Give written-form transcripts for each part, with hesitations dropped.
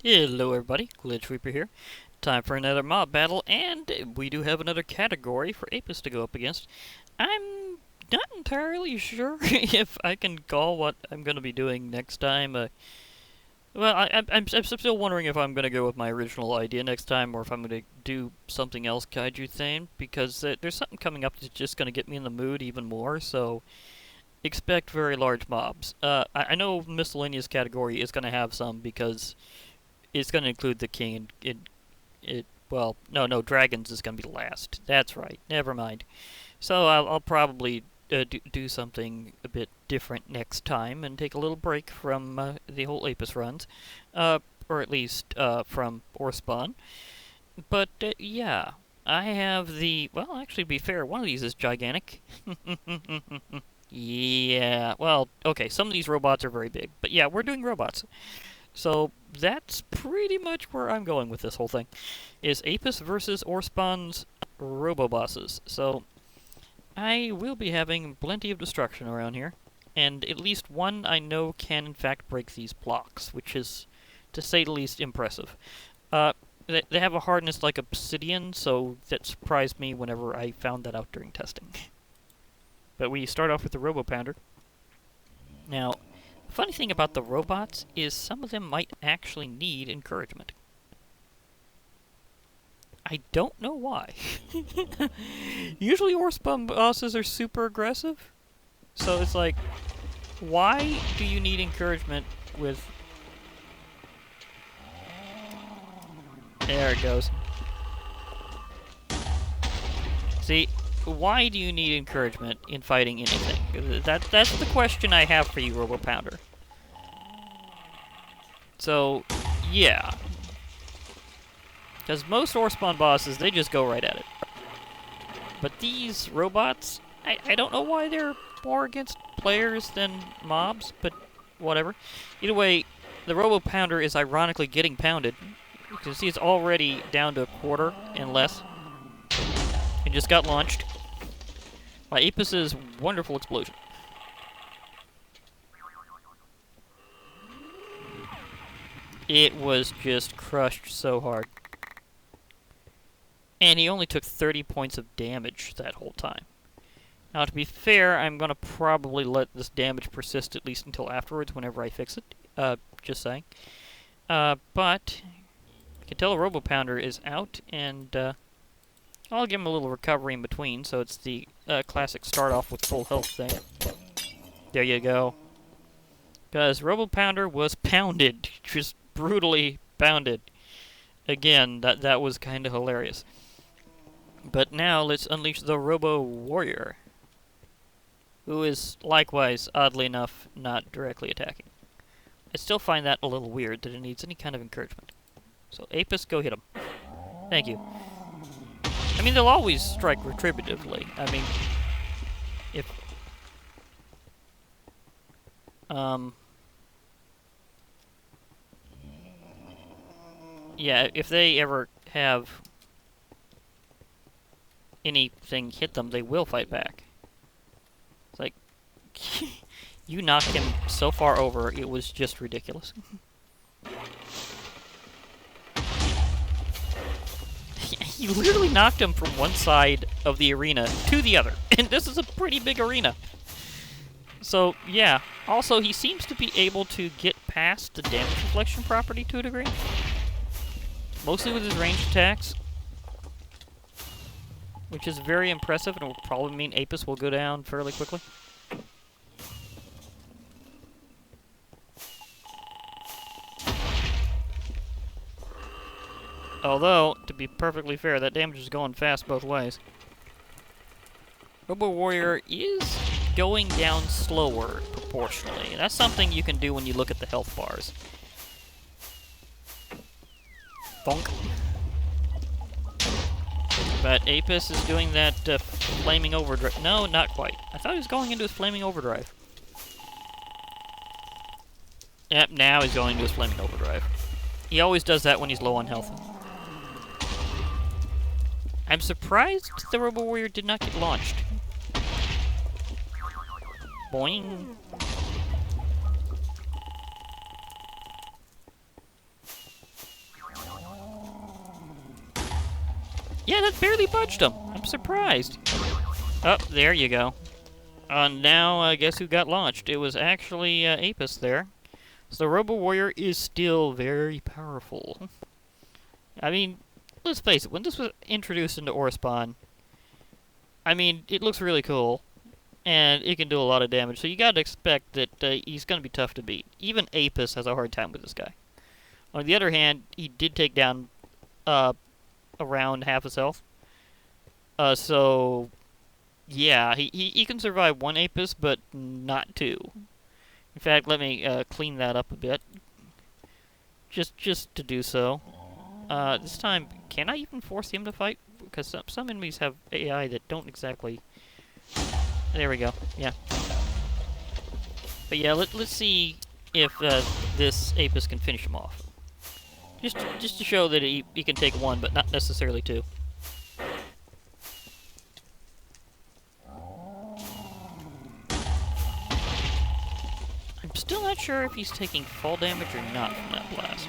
Hello everybody, Glitch Reaper here. Time for another mob battle, and we do have another category for Apis to go up against. I'm not entirely sure if I can call what I'm going to be doing next time. I'm still wondering if I'm going to go with my original idea next time, or if I'm going to do something else kaiju themed, because there's something coming up that's just going to get me in the mood even more, so expect very large mobs. I know miscellaneous category is going to have some, because it's going to include the king, and well, no, dragons is going to be the last. That's right. Never mind. So I'll probably do something a bit different next time and take a little break from the whole Apis runs, or at least from OreSpawn. But yeah, I have the well. Actually, to be fair, one of these is gigantic. Yeah. Well, okay. Some of these robots are very big, but yeah, we're doing robots. So that's pretty much where I'm going with this whole thing, is Apis versus OreSpawn's Robo bosses. So I will be having plenty of destruction around here, and at least one I know can in fact break these blocks, which is, to say the least, impressive. They have a hardness like obsidian, so that surprised me whenever I found that out during testing. But we start off with the Robo Pounder. Now, the funny thing about the robots is some of them might actually need encouragement. I don't know why. Usually OreSpawn bosses are super aggressive, so it's like, why do you need encouragement with... There it goes. See, why do you need encouragement in fighting anything? That's the question I have for you, Robo Pounder. So, yeah. Because most OreSpawn bosses, they just go right at it. But these robots, I don't know why they're more against players than mobs, but whatever. Either way, the Robo Pounder is ironically getting pounded. You can see it's already down to a quarter and less. It just got launched by Apis' wonderful explosion. It was just crushed so hard. And he only took 30 points of damage that whole time. Now, to be fair, I'm going to probably let this damage persist at least until afterwards, whenever I fix it. Just saying. But you can tell the Robo Pounder is out, and I'll give him a little recovery in between, so it's the classic start off with full health thing. There you go. Because Robo Pounder was pounded, just brutally pounded. Again, that was kind of hilarious. But now let's unleash the Robo Warrior, who is likewise, oddly enough, not directly attacking. I still find that a little weird that it needs any kind of encouragement. So Apis, go hit him. Thank you. I mean, they'll always strike retributively. I mean, if... yeah, if they ever have anything hit them, they will fight back. It's like, you knocked him so far over, it was just ridiculous. You literally knocked him from one side of the arena to the other, and this is a pretty big arena. So, yeah. Also, he seems to be able to get past the damage reflection property to a degree. Mostly with his ranged attacks, which is very impressive, and will probably mean Apis will go down fairly quickly. Although, to be perfectly fair, that damage is going fast both ways. Robo Warrior is going down slower, proportionally. That's something you can do when you look at the health bars. Bonk. But Apis is doing that flaming overdrive. No, not quite. I thought he was going into his flaming overdrive. Yep, now he's going into his flaming overdrive. He always does that when he's low on health. I'm surprised the Robo Warrior did not get launched. Boing. Yeah, that barely budged him. I'm surprised. Oh, there you go. Now, guess who got launched? It was actually Apis there. So the Robo Warrior is still very powerful. I mean, let's face it, when this was introduced into OreSpawn, I mean, it looks really cool, and it can do a lot of damage, so you gotta expect that he's gonna be tough to beat. Even Apis has a hard time with this guy. On the other hand, he did take down around half his health. So, yeah, he can survive one Apis, but not two. In fact, let me clean that up a bit. Just to do so. This time, can I even force him to fight? Because some enemies have AI that don't exactly... There we go, yeah. But yeah, let's see if this Apis can finish him off. Just to show that he can take one, but not necessarily two. I'm still not sure if he's taking fall damage or not from that blast.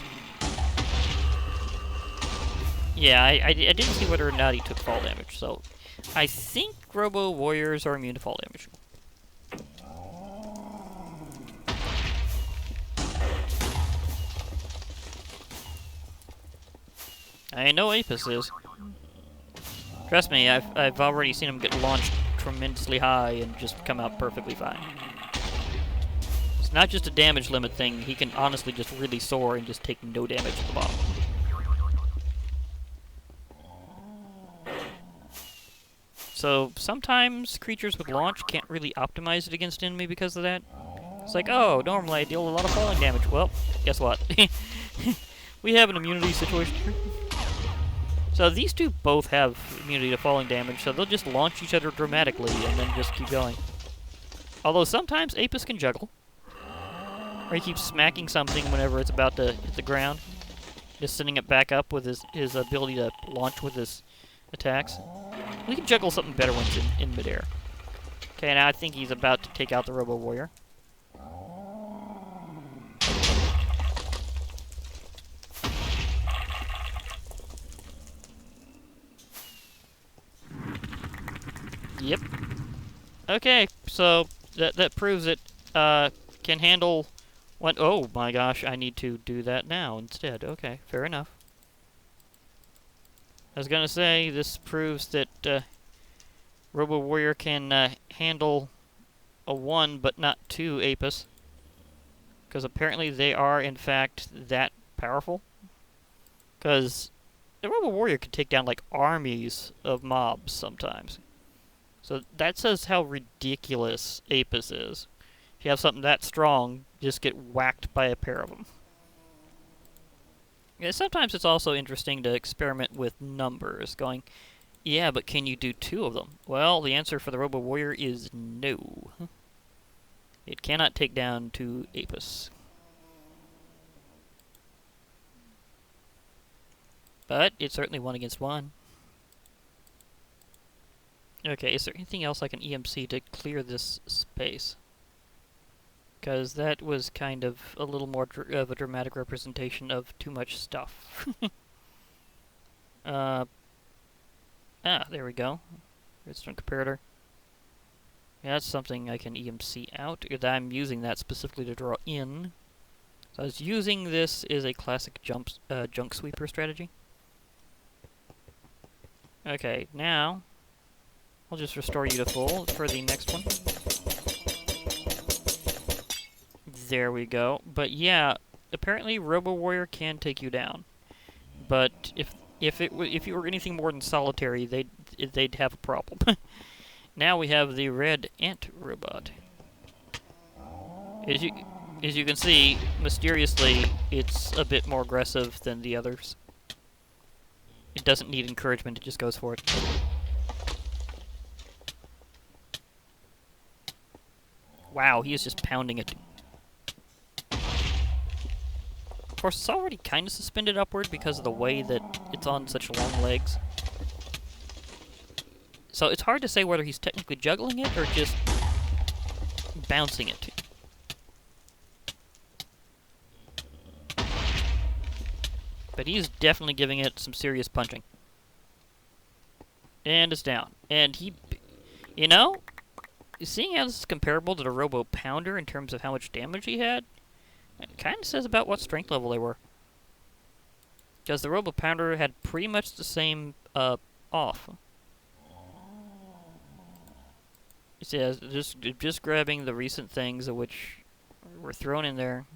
Yeah, I didn't see whether or not he took fall damage, so I think Robo Warriors are immune to fall damage. I know Apis is. Trust me, I've already seen him get launched tremendously high and just come out perfectly fine. It's not just a damage limit thing, he can honestly just really soar and just take no damage at the bottom. So sometimes creatures with launch can't really optimize it against enemy because of that. It's like, oh, normally I deal a lot of falling damage. Well, guess what? We have an immunity situation here. So these two both have immunity to falling damage, so they'll just launch each other dramatically and then just keep going. Although sometimes Apis can juggle. Or he keeps smacking something whenever it's about to hit the ground. Just sending it back up with his ability to launch with his attacks. We can juggle something better when it's in midair. Okay, now I think he's about to take out the Robo Warrior. Yep. Okay, so that proves it can handle one. Oh my gosh, I need to do that now instead. Okay, fair enough. I was gonna say this proves that Robo Warrior can handle a 1 but not 2 Apis, because apparently they are in fact that powerful. Because the Robo Warrior can take down like armies of mobs sometimes. So that says how ridiculous Apis is. If you have something that strong, you just get whacked by a pair of them. Yeah, sometimes it's also interesting to experiment with numbers, going, yeah, but can you do 2 of them? Well, the answer for the Robo Warrior is no. It cannot take down 2 Apis. But it's certainly 1 against 1. Okay, is there anything else I can EMC to clear this space? Because that was kind of a little more of a dramatic representation of too much stuff. There we go. Redstone comparator. Yeah, that's something I can EMC out. I'm using that specifically to draw in. So I was using this as a classic junk sweeper strategy. Okay, now I'll just restore you to full for the next one. There we go. But yeah, apparently Robo Warrior can take you down. But if you were anything more than solitary, they'd have a problem. Now we have the red ant robot. As you can see, mysteriously, it's a bit more aggressive than the others. It doesn't need encouragement; it just goes for it. Wow, he is just pounding it. Of course, it's already kind of suspended upward because of the way that it's on such long legs. So it's hard to say whether he's technically juggling it or just bouncing it. But he's definitely giving it some serious punching. And it's down. And he, you know, seeing how this is comparable to the Robo Pounder in terms of how much damage he had, it kind of says about what strength level they were. Because the Robo Pounder had pretty much the same off. It says just grabbing the recent things of which were thrown in there.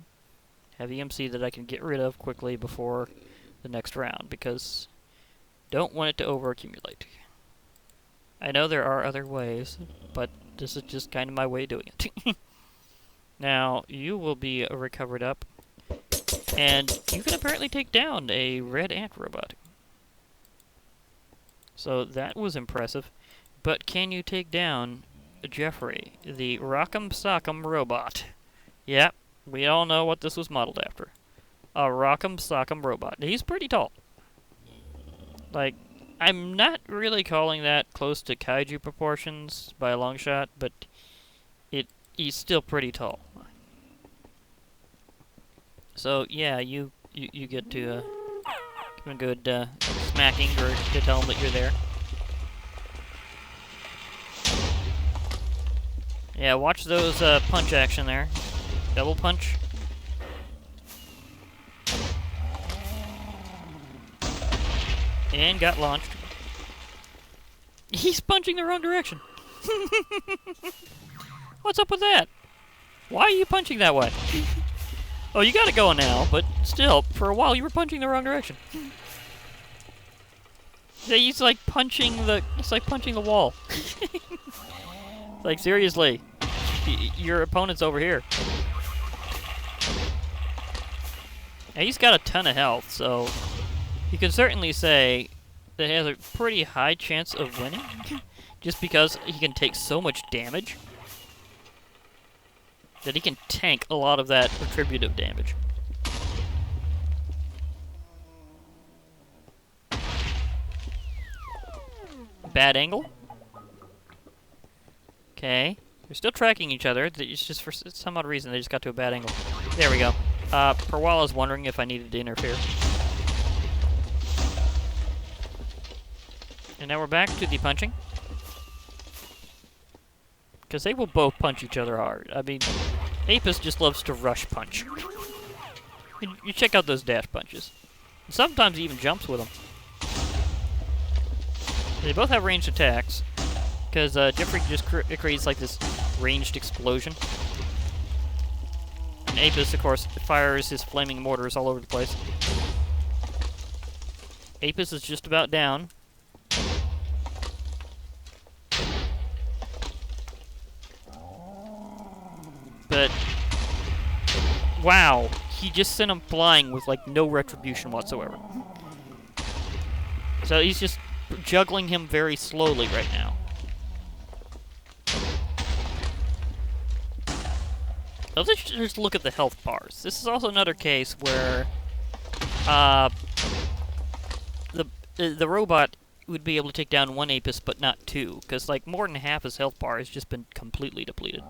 Have EMC that I can get rid of quickly before the next round, because don't want it to overaccumulate. I know there are other ways, but this is just kind of my way of doing it. Now, you will be recovered up, and you can apparently take down a red ant robot. So that was impressive. But can you take down Jeffrey, the Rock'em Sock'em robot? Yep, we all know what this was modeled after. A Rock'em Sock'em robot. He's pretty tall. Like, I'm not really calling that close to kaiju proportions by a long shot, but he's still pretty tall. So yeah, you get to give him a good smacking or to tell him that you're there. Yeah, watch those punch action there. Double punch. And got launched. He's punching the wrong direction. What's up with that? Why are you punching that way? Oh, you got it going now, but still, for a while you were punching the wrong direction. Yeah, he's like punching the wall. Like, seriously, your opponent's over here. Now, he's got a ton of health, so you can certainly say that he has a pretty high chance of winning, just because he can take so much damage that he can tank a lot of that retributive damage. Bad angle. Okay. They're still tracking each other. It's just for some odd reason they just got to a bad angle. There we go. For a while I was wondering if I needed to interfere. And now we're back to the punching. Because they will both punch each other hard. I mean, Apis just loves to rush punch. You check out those dash punches. And sometimes he even jumps with them. They both have ranged attacks. Because Jeffrey just creates like this ranged explosion. And Apis, of course, fires his flaming mortars all over the place. Apis is just about down. But, wow, he just sent him flying with, like, no retribution whatsoever. So he's just juggling him very slowly right now. Let's just look at the health bars. This is also another case where the robot would be able to take down one Apis, but not two, because, like, more than half his health bar has just been completely depleted.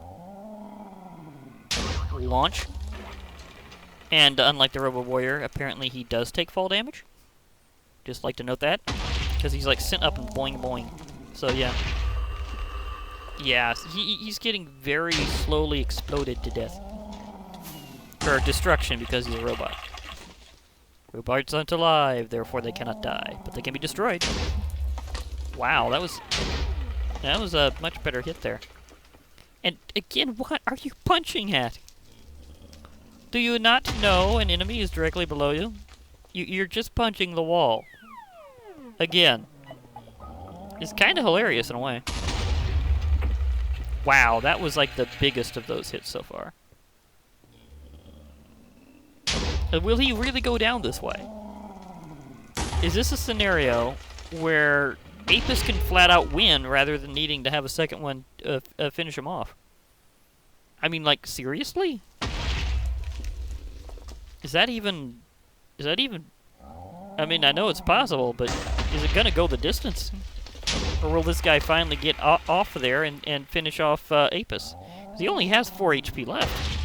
Launch. And unlike the Robo Warrior, apparently he does take fall damage. Just like to note that. Because he's like sent up and boing boing. So yeah. Yeah, he's getting very slowly exploded to death. Or destruction because he's a robot. Robots aren't alive, therefore they cannot die. But they can be destroyed. Wow, that was a much better hit there. And again, what are you punching at? Do you not know an enemy is directly below you? You're just punching the wall. Again. It's kind of hilarious in a way. Wow, that was like the biggest of those hits so far. Will he really go down this way? Is this a scenario where Apis can flat out win rather than needing to have a second one finish him off? I mean, like, seriously? Is that even... I mean, I know it's possible, but is it gonna go the distance? Or will this guy finally get off of there and finish off Apis? 'Cause he only has 4 HP left.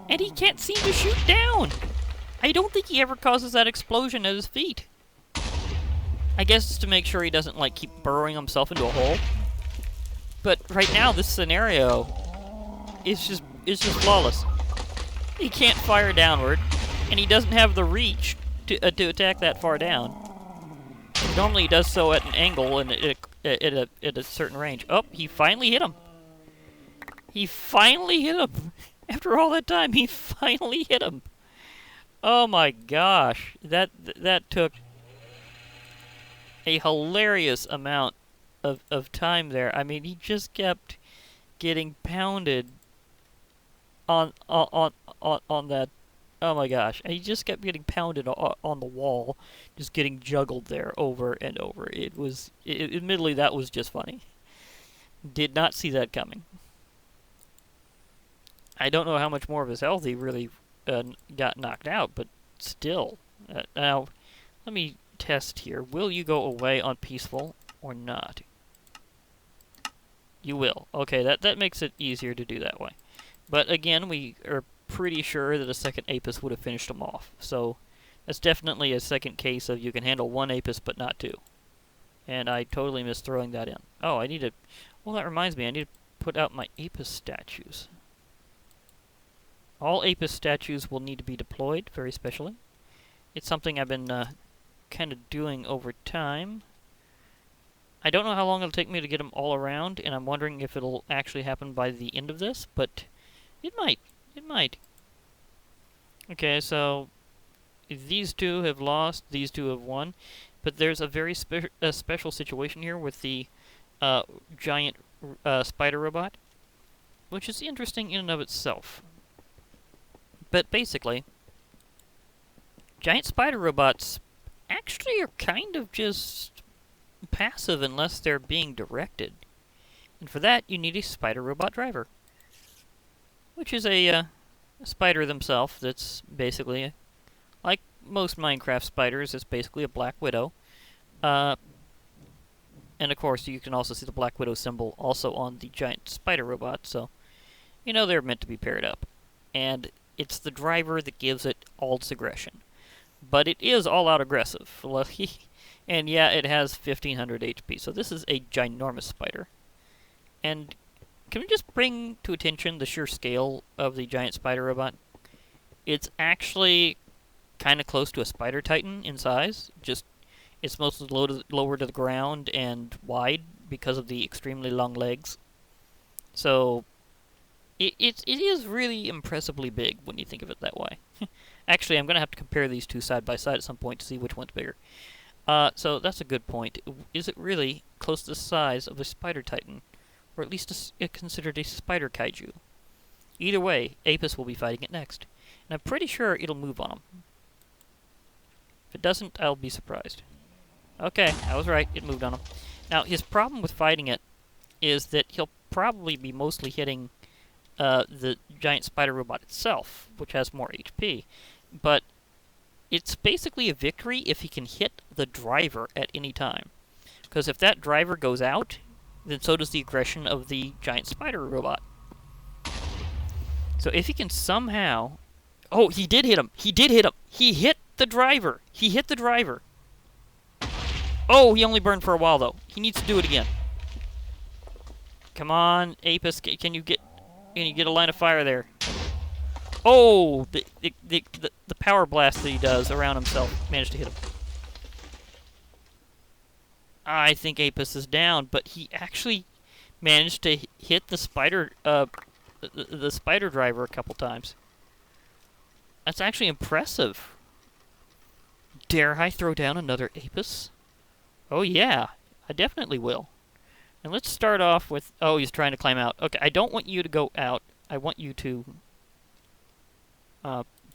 And he can't seem to shoot down! I don't think he ever causes that explosion at his feet. I guess it's to make sure he doesn't, like, keep burrowing himself into a hole. But right now, this scenario is just flawless. He can't fire downward, and he doesn't have the reach to attack that far down. Normally he does so at an angle and at a certain range. Oh, he finally hit him. He finally hit him. After all that time, he finally hit him. Oh my gosh. That took a hilarious amount of time there. I mean, he just kept getting pounded on that. Oh my gosh. He just kept getting pounded on the wall, just getting juggled there over and over. Admittedly, that was just funny. Did not see that coming. I don't know how much more of his health he really got knocked out, but still. Now, let me test here. Will you go away on peaceful or not? You will. Okay, that makes it easier to do that way. But again, we are pretty sure that a second Apis would have finished him off. So that's definitely a second case of you can handle one Apis but not two. And I totally missed throwing that in. Oh, I need to... Well, that reminds me, I need to put out my Apis statues. All Apis statues will need to be deployed, very specially. It's something I've been kind of doing over time. I don't know how long it'll take me to get them all around, and I'm wondering if it'll actually happen by the end of this, but it might. It might. Okay, so these two have lost, these two have won, but there's a very special situation here with the giant spider robot, which is interesting in and of itself. But basically, giant spider robots actually are kind of just passive unless they're being directed. And for that, you need a spider robot driver, which is a spider themselves that's basically, like most Minecraft spiders, it's basically a Black Widow. And of course, you can also see the Black Widow symbol also on the giant spider robot, so you know they're meant to be paired up. And it's the driver that gives it all its aggression. But it is all-out aggressive. And yeah, it has 1500 HP, so this is a ginormous spider. And can we just bring to attention the sheer scale of the giant spider robot? It's actually kind of close to a spider titan in size. Just it's mostly lower to the ground and wide because of the extremely long legs. So it is really impressively big when you think of it that way. Actually, I'm going to have to compare these two side by side at some point to see which one's bigger. So that's a good point. Is it really close to the size of a spider titan? Or at least considered a spider kaiju? Either way, Apis will be fighting it next. And I'm pretty sure it'll move on him. If it doesn't, I'll be surprised. Okay, I was right. It moved on him. Now, his problem with fighting it is that he'll probably be mostly hitting the giant spider robot itself, which has more HP. But it's basically a victory if he can hit the driver at any time. Because if that driver goes out, then so does the aggression of the giant spider robot. So if he can somehow... Oh, he did hit him! He did hit him! He hit the driver! He hit the driver! Oh, he only burned for a while, though. He needs to do it again. Come on, Apis, can you get a line of fire there? Oh, the power blast that he does around himself managed to hit him. I think Apis is down, but he actually managed to hit the spider the spider driver a couple times. That's actually impressive. Dare I throw down another Apis? Oh yeah, I definitely will. And let's start off with... Oh, he's trying to climb out. Okay, I don't want you to go out. I want you to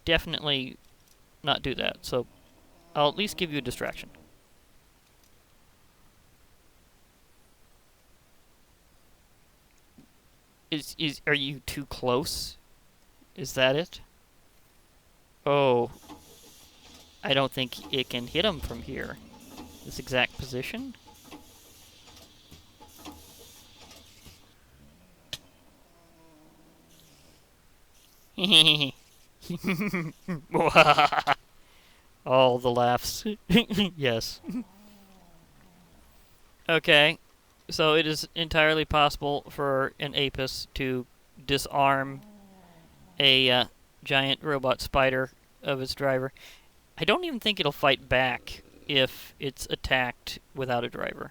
definitely not do that. So I'll at least give you a distraction. Are you too close? Is that it? Oh. I don't think it can hit him from here. This exact position? All the laughs. Yes. Okay, so it is entirely possible for an Apis to disarm a giant robot spider of its driver. I don't even think it'll fight back if it's attacked without a driver.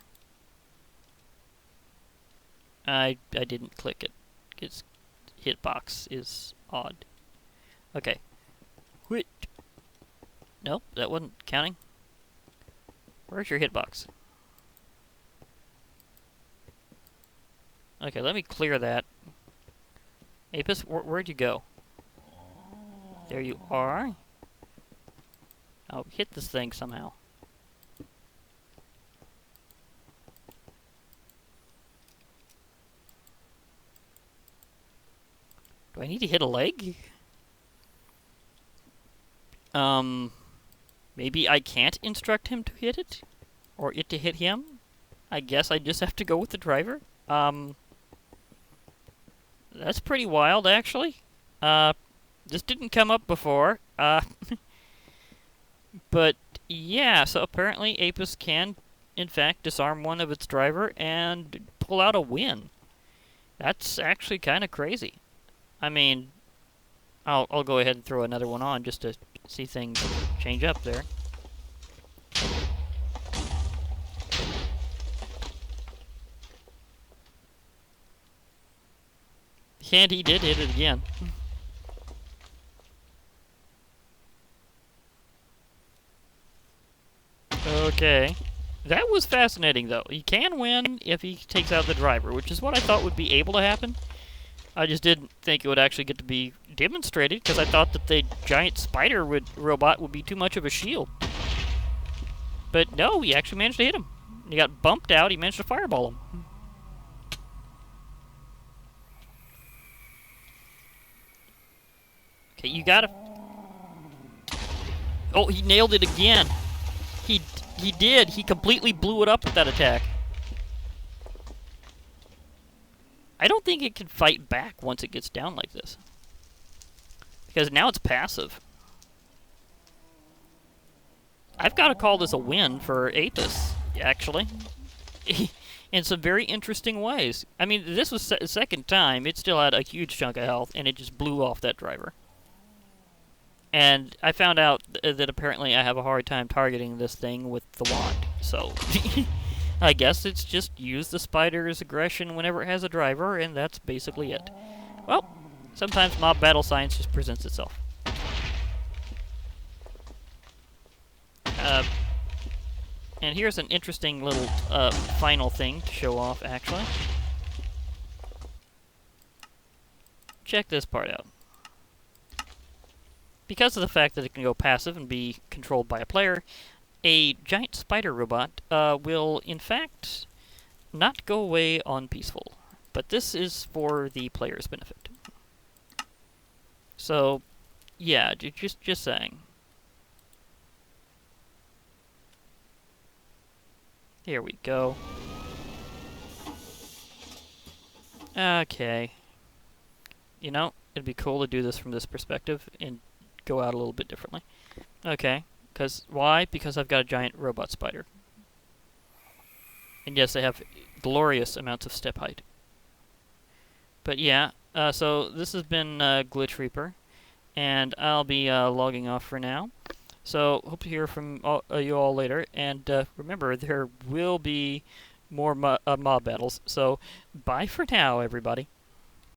I didn't click it. Its hitbox is odd. Okay. Wait. Nope, that wasn't counting. Where's your hitbox? Okay, let me clear that. Apis, where'd you go? There you are. I'll hit this thing somehow. Do I need to hit a leg? Maybe I can't instruct him to hit it? Or it to hit him? I guess I just have to go with the driver? That's pretty wild, actually. This didn't come up before. But, yeah, so apparently Apis can, in fact, disarm one of its driver and pull out a win. That's actually kind of crazy. I mean, I'll go ahead and throw another one on just to see things change up there. And he did hit it again. Okay. That was fascinating, though. He can win if he takes out the driver, which is what I thought would be able to happen. I just didn't think it would actually get to be demonstrated, because I thought that the giant spider robot would be too much of a shield. But no, he actually managed to hit him. He got bumped out, he managed to fireball him. Okay, you gotta... Oh, he nailed it again. He did. He completely blew it up with that attack. I don't think it can fight back once it gets down like this. Because now it's passive. I've got to call this a win for Apis, actually. In some very interesting ways. I mean, this was the second time. It still had a huge chunk of health, and it just blew off that driver. And I found out that apparently I have a hard time targeting this thing with the wand. So, I guess it's just use the spider's aggression whenever it has a driver, and that's basically it. Well, sometimes mob battle science just presents itself. And here's an interesting little final thing to show off, actually. Check this part out. Because of the fact that it can go passive and be controlled by a player, a giant spider robot will, in fact, not go away on peaceful. But this is for the player's benefit. So, yeah, just saying. Here we go. Okay. You know, it'd be cool to do this from this perspective and go out a little bit differently. Okay. Why? Because I've got a giant robot spider. And yes, they have glorious amounts of step height. But yeah, so this has been Glitch Reaper, and I'll be logging off for now. So, hope to hear from you all later, and remember, there will be more mob battles. So, bye for now, everybody.